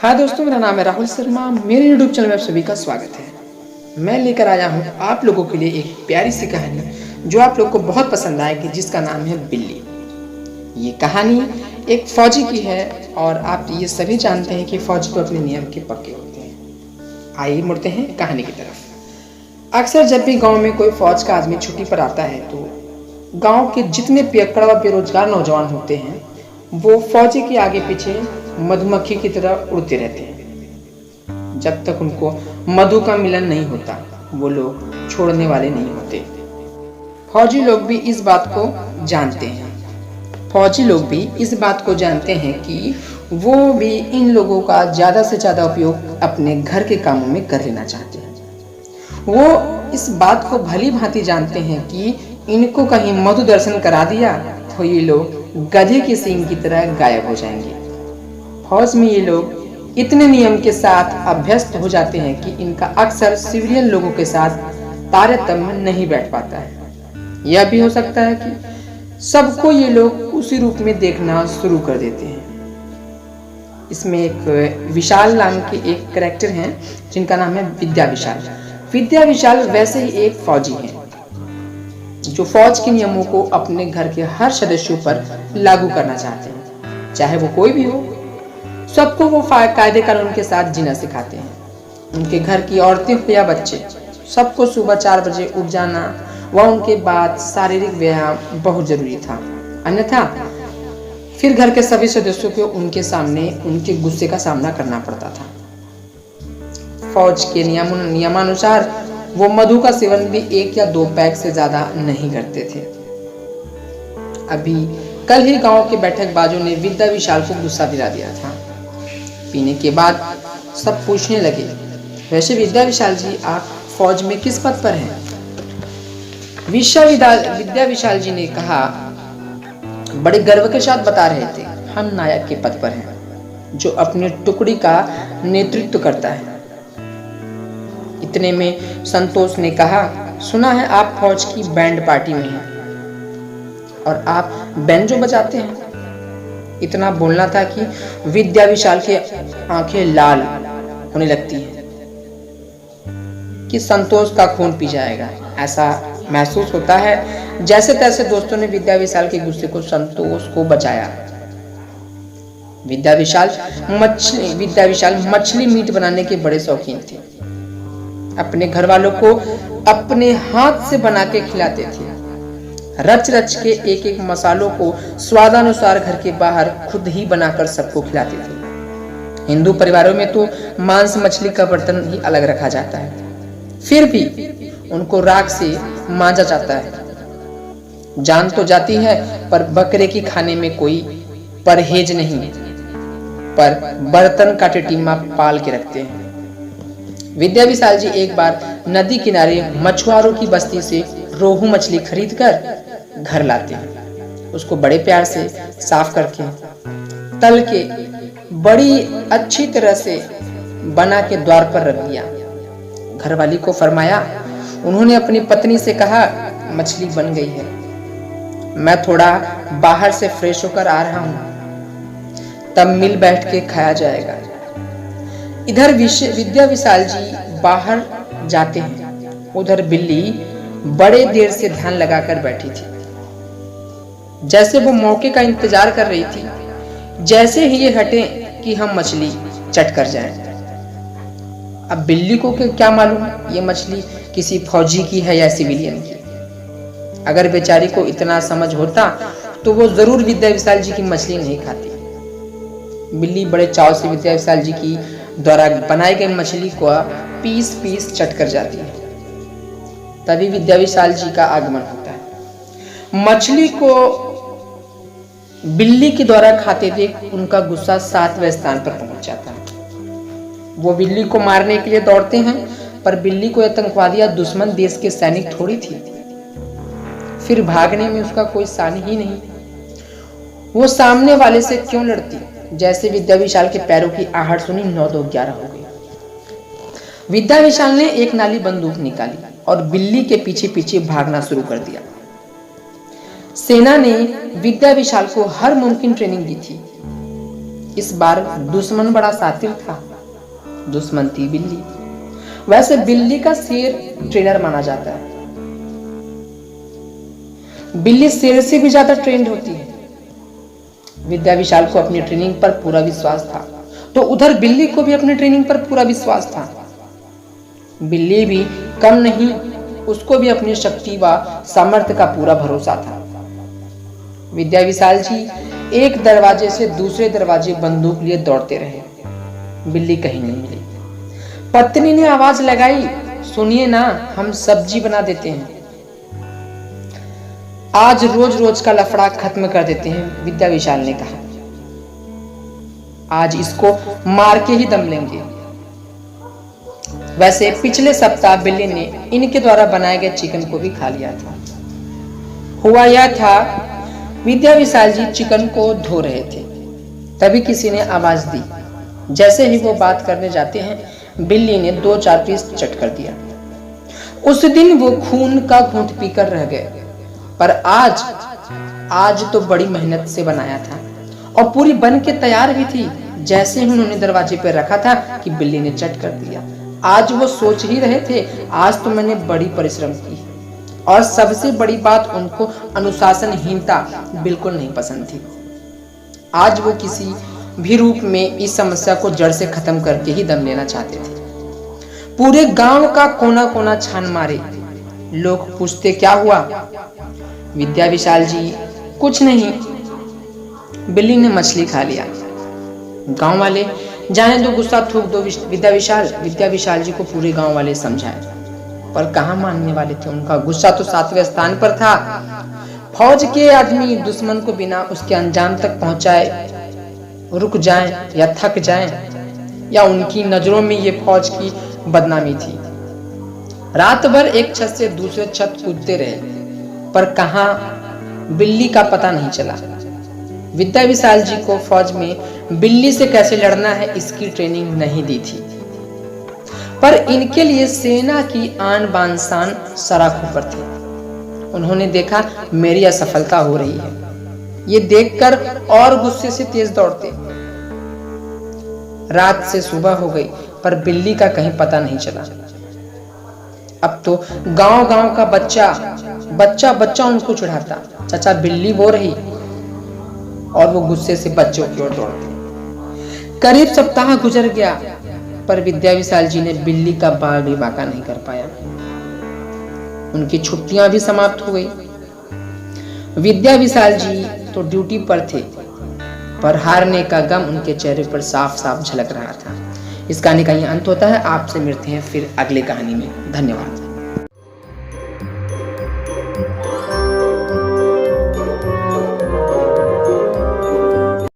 हाँ दोस्तों, मेरा नाम है राहुल शर्मा। मेरे यूट्यूब चैनल में आप सभी का स्वागत है। मैं लेकर आया हूँ आप लोगों के लिए एक प्यारी सी कहानी जो आप लोग को बहुत पसंद आएगी, जिसका नाम है बिल्ली। ये कहानी एक फौजी की है और आप ये सभी जानते हैं कि फौजी तो अपने नियम के पक्के होते हैं। आइए मुड़ते हैं कहानी की तरफ। अक्सर जब भी गाँव में कोई फौज का आदमी छुट्टी पर आता है तो गाँव के जितने पियक्कड़ व बेरोजगार नौजवान होते हैं वो फौजी के आगे पीछे मधुमक्खी की तरह उड़ते रहते हैं। जब तक उनको मधु का मिलन नहीं होता वो लोग छोड़ने वाले नहीं होते। फौजी लोग भी इस बात को जानते हैं। फौजी लोग भी इस बात को जानते हैं कि वो भी इन लोगों का ज़्यादा से ज़्यादा उपयोग अपने घर के कामों में कर लेना चाहते हैं। वो इस बात को भली भांति जानते हैं कि इनको कहीं मधु दर्शन करा दिया तो ये लोग गधे के सींग की तरह गायब हो जाएंगे। फौज में ये लोग इतने नियम के साथ अभ्यस्त हो जाते हैं कि इनका अक्सर सिविलियन लोगों के साथ तारतम्य नहीं बैठ पाता है। यह भी हो सकता है कि सबको ये लोग उसी रूप में देखना शुरू कर देते हैं। इसमें एक विशाल नाम के एक कैरेक्टर हैं जिनका नाम है विद्या विशाल। विद्या विशाल वैसे ही एक फौजी हैं जो फौज के नियमों को अपने घर के हर सदस्यों पर लागू करना चाहते हैं, चाहे वो कोई भी हो। सबको वो कायदे कानून के साथ जीना सिखाते हैं। उनके घर की औरतें हो या बच्चे, सबको सुबह 4 बजे उठ जाना व उनके बाद शारीरिक व्यायाम बहुत जरूरी था, अन्यथा फिर घर के सभी सदस्यों को उनके सामने उनके गुस्से का सामना करना पड़ता था। फौज के नियमानुसार वो मधु का सेवन भी 1 या 2 पैक से ज्यादा नहीं करते थे। अभी कल ही गांव के बैठकबाजों ने विद्या विशाल को गुस्सा दिला दिया था। पीने के बाद सब पूछने लगे, वैसे विद्या विशाल जी आप फौज में किस पद पर हैं? विद्या विशाल जी ने कहा, बड़े गर्व के साथ बता रहे थे, हम नायक के पद पर हैं जो अपनी टुकड़ी का नेतृत्व करता है। इतने में संतोष ने कहा, सुना है आप फौज की बैंड पार्टी में हैं और आप बैंजो बजाते हैं। इतना बोलना था कि विद्या विशाल की आंखें लाल होने लगती हैं कि संतोष का खून पी जाएगा। ऐसा महसूस होता है जैसे तैसे दोस्तों ने विद्या विशाल के गुस्से को संतोष को बचाया। विद्या विशाल मछली मीट बनाने के बड़े शौकीन थे। अपने घर वालों को अपने हाथ से बना के खिलाते थे। रच रच के एक एक मसालों को स्वादानुसार घर के बाहर खुद ही बनाकर सबको खिलाते थे। हिंदू परिवारों में तो मांस मछली का बर्तन ही अलग रखा जाता है, फिर भी उनको राख से मांजा जाता है। जान तो जाती है पर बकरे की खाने में कोई परहेज नहीं, पर बर्तन का टिटिम्मा पाल के रखते हैं। विद्या विशाल जी एक बार नदी किनारे मछुआरों की बस्ती से रोहू मछली खरीद कर घर लाते हैं। उसको बड़े प्यार से साफ करके तल के बड़ी अच्छी तरह से बना के द्वार पर रख दिया। घरवाली को फरमाया, उन्होंने अपनी पत्नी से कहा, मछली बन गई है, मैं थोड़ा बाहर से फ्रेश होकर आ रहा हूं, तब मिल बैठ के खाया जाएगा। इधर विद्या विशाल जी बाहर जाते हैं, उधर बिल्ली बड़े देर से ध्यान लगाकर बैठी थी, जैसे वो मौके का इंतजार कर रही थी, जैसे ही ये हटे कि हम मछली चट कर जाएं। अब बिल्ली को क्या मालूम ये मछली किसी फौजी की है या सिविलियन की। अगर बेचारी को इतना समझ होता तो वो जरूर विद्या विशाल जी की मछली नहीं खाती। बिल्ली बड़े चाव से विद्या विशाल जी की द्वारा बनाई गई मछली को पीस पीस चट कर जाती है। तभी विद्या विशाल जी का आगमन होता है। मछली को बिल्ली के द्वारा खाते देख उनका गुस्सा 7वें स्थान पर पहुंच जाता है। वो बिल्ली को मारने के लिए दौड़ते हैं, पर बिल्ली को आतंकवादी या दुश्मन देश के सैनिक थोड़ी थी, फिर भागने में उसका कोई सानी ही नहीं। वो सामने वाले से क्यों लड़ती? जैसे विद्या विशाल के पैरों की आहट सुनी 9-2-11 हो गई। विद्या विशाल ने एक नाली बंदूक निकाली और बिल्ली के पीछे पीछे भागना शुरू कर दिया। सेना ने विद्या विशाल को हर मुमकिन ट्रेनिंग दी थी, इस बार दुश्मन बड़ा शातिर था। दुश्मन थी बिल्ली। वैसे बिल्ली का शेर ट्रेनर माना जाता है। बिल्ली शेर से भी ज्यादा ट्रेंड होती है। विद्या विशाल को अपनी ट्रेनिंग पर पूरा विश्वास था, तो उधर बिल्ली को भी अपनी ट्रेनिंग पर पूरा विश्वास था। बिल्ली भी कम नहीं, उसको भी अपनी शक्ति व सामर्थ्य का पूरा भरोसा था। विद्या विशाल जी एक दरवाजे से दूसरे दरवाजे बंदूक लिए दौड़ते रहे। बिल्ली कहीं नहीं मिली। पत्नी ने आवाज लगाई, सुनिए ना, हम सब्जी बना देते हैं। आज रोज रोज का लफड़ा खत्म कर देते हैं, विद्या विशाल ने कहा। आज इसको मार के ही दम लेंगे। वैसे पिछले सप्ताह बिल्ली ने इनके द्वारा बनाए गए चिकन को भी खा लिया था। हुआ यह था, विद्या विशाल जी चिकन को धो रहे थे, तभी किसी ने आवाज दी। जैसे ही वो बात करने जाते हैं, बिल्ली ने 2-4 पीस चट कर दिया। उस दिन वो खून का घूंट पीकर रह गए, पर आज तो बड़ी मेहनत से बनाया था और पूरी बन के तैयार भी थी। जैसे ही उन्होंने दरवाजे पर रखा था कि बिल्ली ने चट कर दिया। आज वो सोच ही रहे थे, आज तो मैंने बड़ी परिश्रम की। और सबसे बड़ी बात, उनको अनुशासनहीनता बिल्कुल नहीं पसंद थी। आज वो किसी भी रूप में इस समस्या को जड़ से खत्म करके ही दम लेना चाहते थे। पूरे गांव का कोना कोना छान मारे। लोग पूछते, क्या हुआ? विद्या विशाल जी, कुछ नहीं, बिल्ली ने मछली खा लिया। गांव वाले, जाने दो, गुस्सा थूक दो विद्या विशाल जी को पूरे गांव वाले समझाए, पर कहां मानने वाले थे। उनका गुस्सा तो 7वें स्थान पर था। फौज के आदमी दुश्मन को बिना उसके अंजाम तक पहुंचाए रुक जाएं या थक जाएं, या उनकी नजरों में ये फौज की बदनामी थी। रात भर एक छत से दूसरे छत कूदते रहे, पर कहां बिल्ली का पता नहीं चला। विद्या विशाल जी को फौज में बिल्ली से कैसे लड़ना है इसकी ट्रेनिंग नहीं दी थी, पर इनके लिए सेना की आन बान शान सराखों पर थी। उन्होंने देखा मेरी असफलता हो रही है, ये देखकर और गुस्से से तेज दौड़ते। रात से सुबह हो गई, पर बिल्ली का कहीं पता नहीं चला। अब तो गांव गांव का बच्चा उनको चिढ़ाता, चाचा बिल्ली वो रही, और वो गुस्से से बच्चों की ओर दौड़ते। करीब सप्ताह गुजर गया, पर विद्या विशाल जी ने बिल्ली का बाल भी बांका नहीं कर पाया। उनकी छुट्टियां भी समाप्त हो गई। विद्या विशाल जी तो ड्यूटी पर थे, पर हारने का गम उनके चेहरे पर साफ साफ झलक रहा था। इस कहानी का यह अंत होता है। आपसे मिलते हैं फिर अगले कहानी में। धन्यवाद।